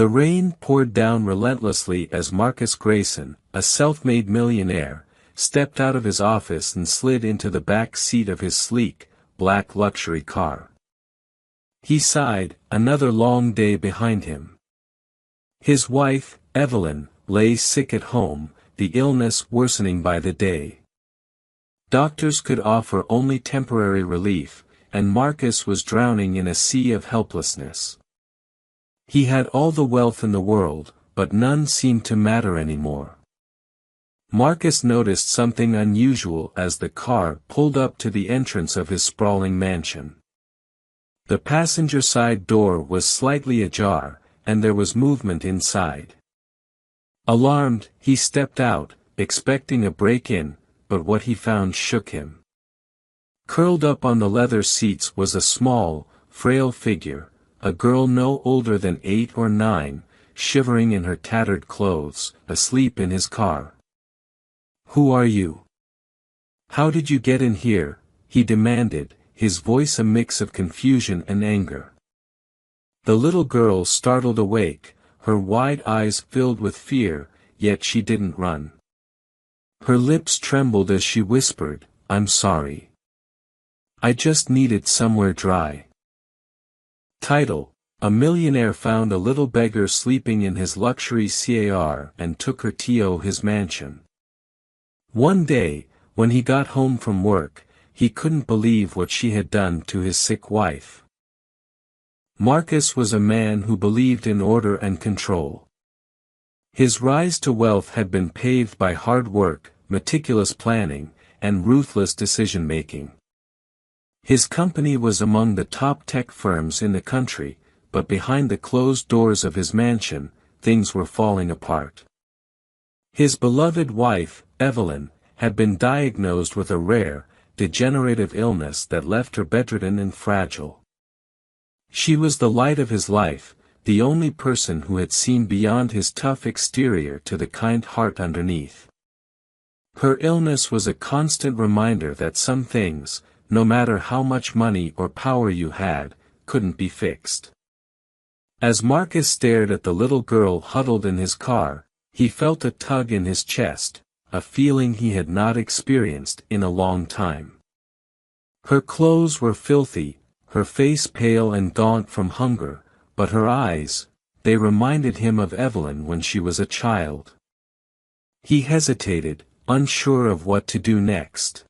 The rain poured down relentlessly as Marcus Grayson, a self-made millionaire, stepped out of his office and slid into the back seat of his sleek, black luxury car. He sighed, another long day behind him. His wife, Evelyn, lay sick at home, the illness worsening by the day. Doctors could offer only temporary relief, and Marcus was drowning in a sea of helplessness. He had all the wealth in the world, but none seemed to matter anymore. Marcus noticed something unusual as the car pulled up to the entrance of his sprawling mansion. The passenger side door was slightly ajar, and there was movement inside. Alarmed, he stepped out, expecting a break-in, but what he found shook him. Curled up on the leather seats was a small, frail figure, a girl no older than 8 or 9, shivering in her tattered clothes, asleep in his car. "Who are you? How did you get in here?" he demanded, his voice a mix of confusion and anger. The little girl startled awake, her wide eyes filled with fear, yet she didn't run. Her lips trembled as she whispered, "I'm sorry. I just needed somewhere dry." Title: A millionaire found a little beggar sleeping in his luxury car and took her to his mansion. One day, when he got home from work, he couldn't believe what she had done to his sick wife. Marcus was a man who believed in order and control. His rise to wealth had been paved by hard work, meticulous planning, and ruthless decision-making. His company was among the top tech firms in the country, but behind the closed doors of his mansion, things were falling apart. His beloved wife, Evelyn, had been diagnosed with a rare, degenerative illness that left her bedridden and fragile. She was the light of his life, the only person who had seen beyond his tough exterior to the kind heart underneath. Her illness was a constant reminder that some things, no matter how much money or power you had, couldn't be fixed. As Marcus stared at the little girl huddled in his car, he felt a tug in his chest, a feeling he had not experienced in a long time. Her clothes were filthy, her face pale and gaunt from hunger, but her eyes, they reminded him of Evelyn when she was a child. He hesitated, unsure of what to do next.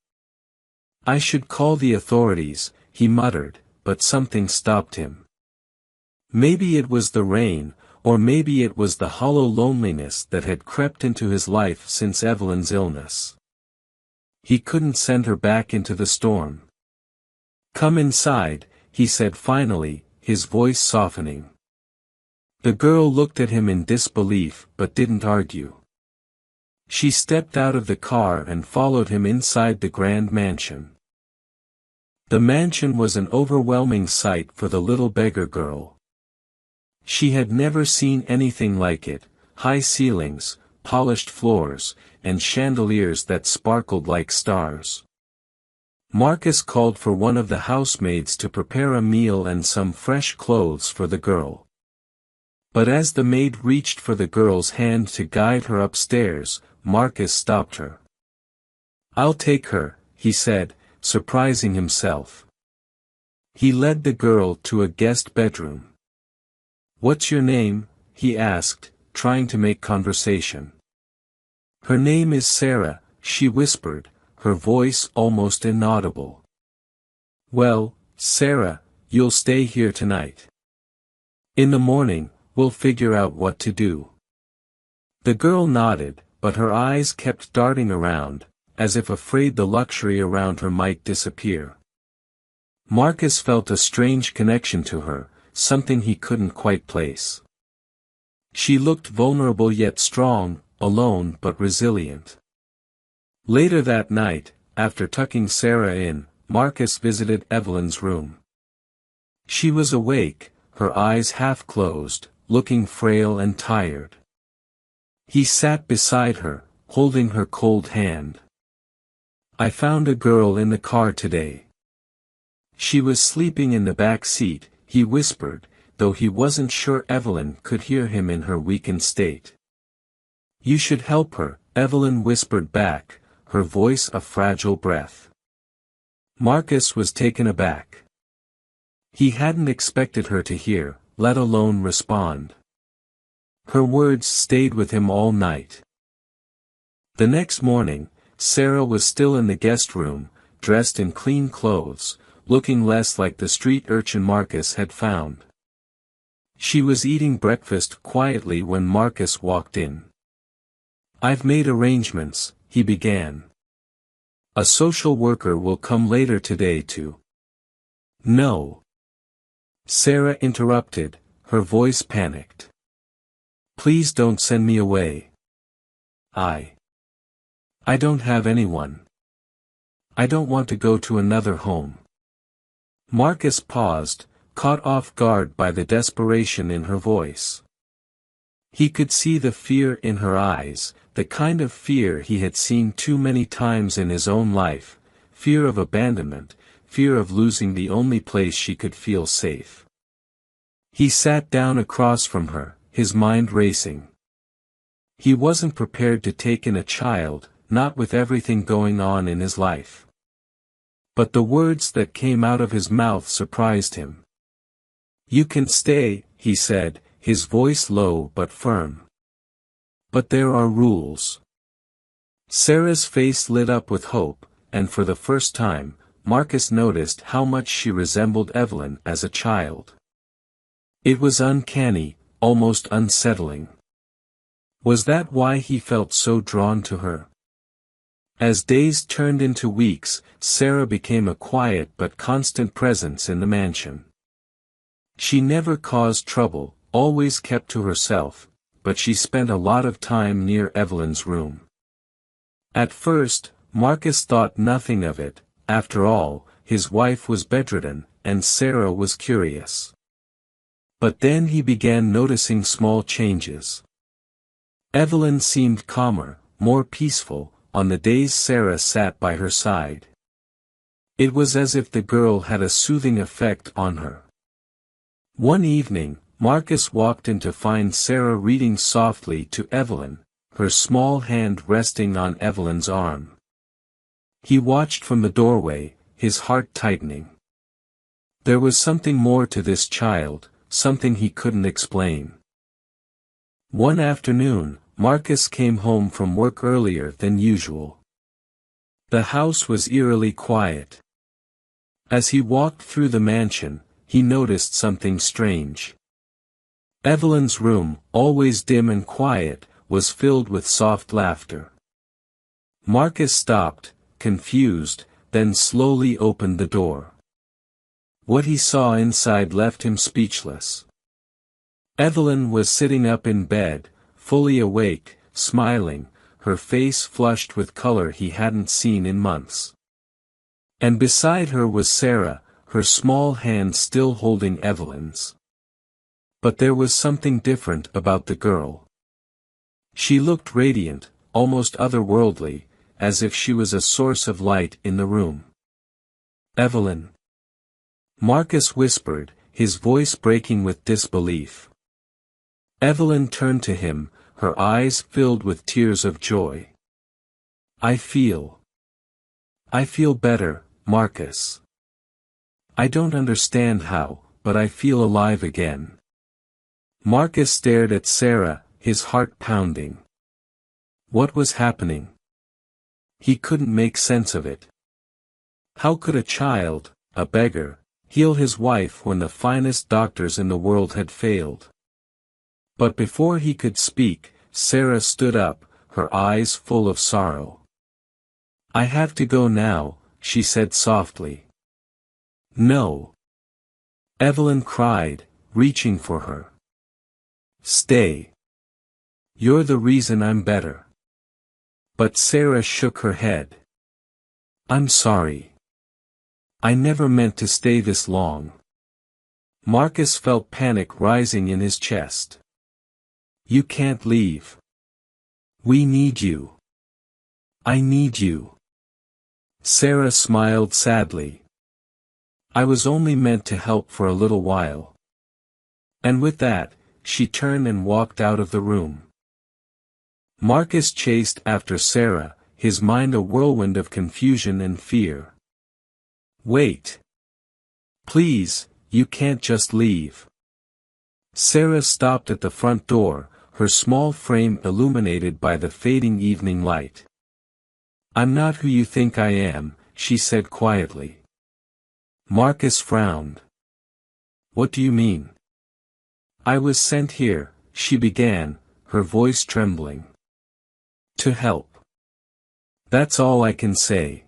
"I should call the authorities," he muttered, but something stopped him. Maybe it was the rain, or maybe it was the hollow loneliness that had crept into his life since Evelyn's illness. He couldn't send her back into the storm. "Come inside," he said finally, his voice softening. The girl looked at him in disbelief but didn't argue. She stepped out of the car and followed him inside the grand mansion. The mansion was an overwhelming sight for the little beggar girl. She had never seen anything like it: high ceilings, polished floors, and chandeliers that sparkled like stars. Marcus called for one of the housemaids to prepare a meal and some fresh clothes for the girl. But as the maid reached for the girl's hand to guide her upstairs, Marcus stopped her. "I'll take her," he said, surprising himself. He led the girl to a guest bedroom. "What's your name?" he asked, trying to make conversation. "Her name is Sarah," she whispered, her voice almost inaudible. "Well, Sarah, you'll stay here tonight. In the morning, we'll figure out what to do." The girl nodded, but her eyes kept darting around, as if afraid the luxury around her might disappear. Marcus felt a strange connection to her, something he couldn't quite place. She looked vulnerable yet strong, alone but resilient. Later that night, after tucking Sarah in, Marcus visited Evelyn's room. She was awake, her eyes half closed, looking frail and tired. He sat beside her, holding her cold hand. "I found a girl in the car today. She was sleeping in the back seat," he whispered, though he wasn't sure Evelyn could hear him in her weakened state. "You should help her," Evelyn whispered back, her voice a fragile breath. Marcus was taken aback. He hadn't expected her to hear, let alone respond. Her words stayed with him all night. The next morning, Sarah was still in the guest room, dressed in clean clothes, looking less like the street urchin Marcus had found. She was eating breakfast quietly when Marcus walked in. "I've made arrangements," he began. "A social worker will come later today to—" "No." Sarah interrupted, her voice panicked. "Please don't send me away. I don't have anyone. I don't want to go to another home." Marcus paused, caught off guard by the desperation in her voice. He could see the fear in her eyes, the kind of fear he had seen too many times in his own life, fear of abandonment, fear of losing the only place she could feel safe. He sat down across from her, his mind racing. He wasn't prepared to take in a child, not with everything going on in his life. But the words that came out of his mouth surprised him. "You can stay," he said, his voice low but firm. "But there are rules." Sarah's face lit up with hope, and for the first time, Marcus noticed how much she resembled Evelyn as a child. It was uncanny, almost unsettling. Was that why he felt so drawn to her? As days turned into weeks, Sarah became a quiet but constant presence in the mansion. She never caused trouble, always kept to herself, but she spent a lot of time near Evelyn's room. At first, Marcus thought nothing of it. After all, his wife was bedridden, and Sarah was curious. But then he began noticing small changes. Evelyn seemed calmer, more peaceful, on the days Sarah sat by her side. It was as if the girl had a soothing effect on her. One evening, Marcus walked in to find Sarah reading softly to Evelyn, her small hand resting on Evelyn's arm. He watched from the doorway, his heart tightening. There was something more to this child, something he couldn't explain. One afternoon, Marcus came home from work earlier than usual. The house was eerily quiet. As he walked through the mansion, he noticed something strange. Evelyn's room, always dim and quiet, was filled with soft laughter. Marcus stopped, confused, then slowly opened the door. What he saw inside left him speechless. Evelyn was sitting up in bed, fully awake, smiling, her face flushed with color he hadn't seen in months. And beside her was Sarah, her small hand still holding Evelyn's. But there was something different about the girl. She looked radiant, almost otherworldly, as if she was a source of light in the room. "Evelyn," Marcus whispered, his voice breaking with disbelief. Evelyn turned to him, her eyes filled with tears of joy. I feel better, Marcus. I don't understand how, but I feel alive again." Marcus stared at Sarah, his heart pounding. What was happening? He couldn't make sense of it. How could a child, a beggar, heal his wife when the finest doctors in the world had failed? But before he could speak, Sarah stood up, her eyes full of sorrow. "I have to go now," she said softly. "No!" Evelyn cried, reaching for her. "Stay. You're the reason I'm better." But Sarah shook her head. "I'm sorry. I never meant to stay this long." Marcus felt panic rising in his chest. "You can't leave. We need you. I need you." Sarah smiled sadly. "I was only meant to help for a little while. And with that, she turned and walked out of the room. Marcus chased after Sarah, his mind a whirlwind of confusion and fear. Wait. Please, you can't just leave. Sarah stopped at the front door, her small frame illuminated by the fading evening light. I'm not who you think I am, she said quietly. Marcus frowned. What do you mean? I was sent here, she began, her voice trembling. To help. That's all I can say.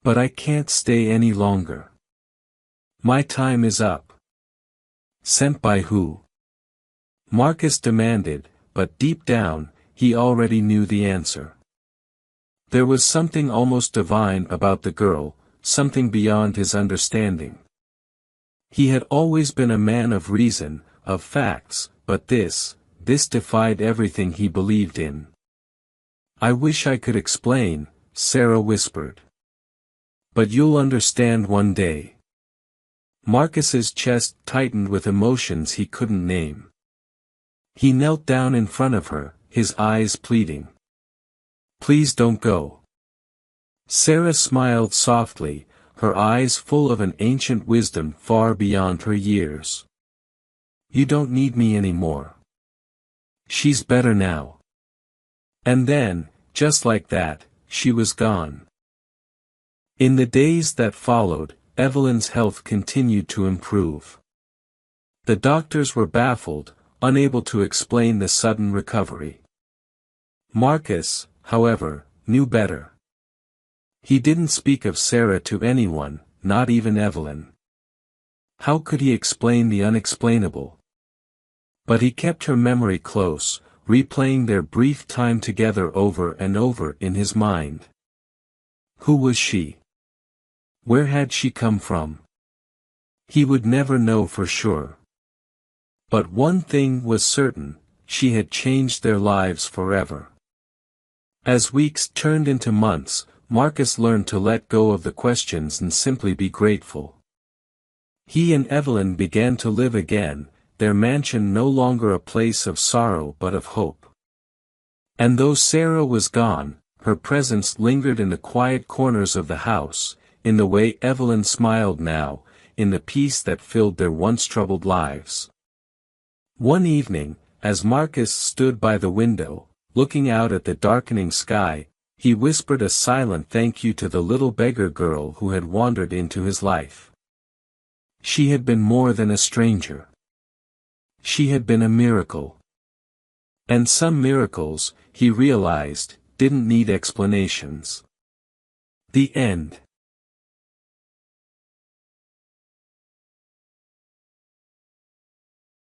But I can't stay any longer. My time is up. Sent by who? Marcus demanded, but deep down, he already knew the answer. There was something almost divine about the girl, something beyond his understanding. He had always been a man of reason, of facts, but this defied everything he believed in. I wish I could explain, Sarah whispered. But you'll understand one day. Marcus's chest tightened with emotions he couldn't name. He knelt down in front of her, his eyes pleading. Please don't go. Sarah smiled softly, her eyes full of an ancient wisdom far beyond her years. You don't need me anymore. She's better now. And then, just like that, she was gone. In the days that followed, Evelyn's health continued to improve. The doctors were baffled, unable to explain the sudden recovery. Marcus, however, knew better. He didn't speak of Sarah to anyone, not even Evelyn. How could he explain the unexplainable? But he kept her memory close, replaying their brief time together over and over in his mind. Who was she? Where had she come from? He would never know for sure. But one thing was certain, she had changed their lives forever. As weeks turned into months, Marcus learned to let go of the questions and simply be grateful. He and Evelyn began to live again, their mansion no longer a place of sorrow but of hope. And though Sarah was gone, her presence lingered in the quiet corners of the house, in the way Evelyn smiled now, in the peace that filled their once troubled lives. One evening, as Marcus stood by the window, looking out at the darkening sky, he whispered a silent thank you to the little beggar girl who had wandered into his life. She had been more than a stranger. She had been a miracle. And some miracles, he realized, didn't need explanations. The end.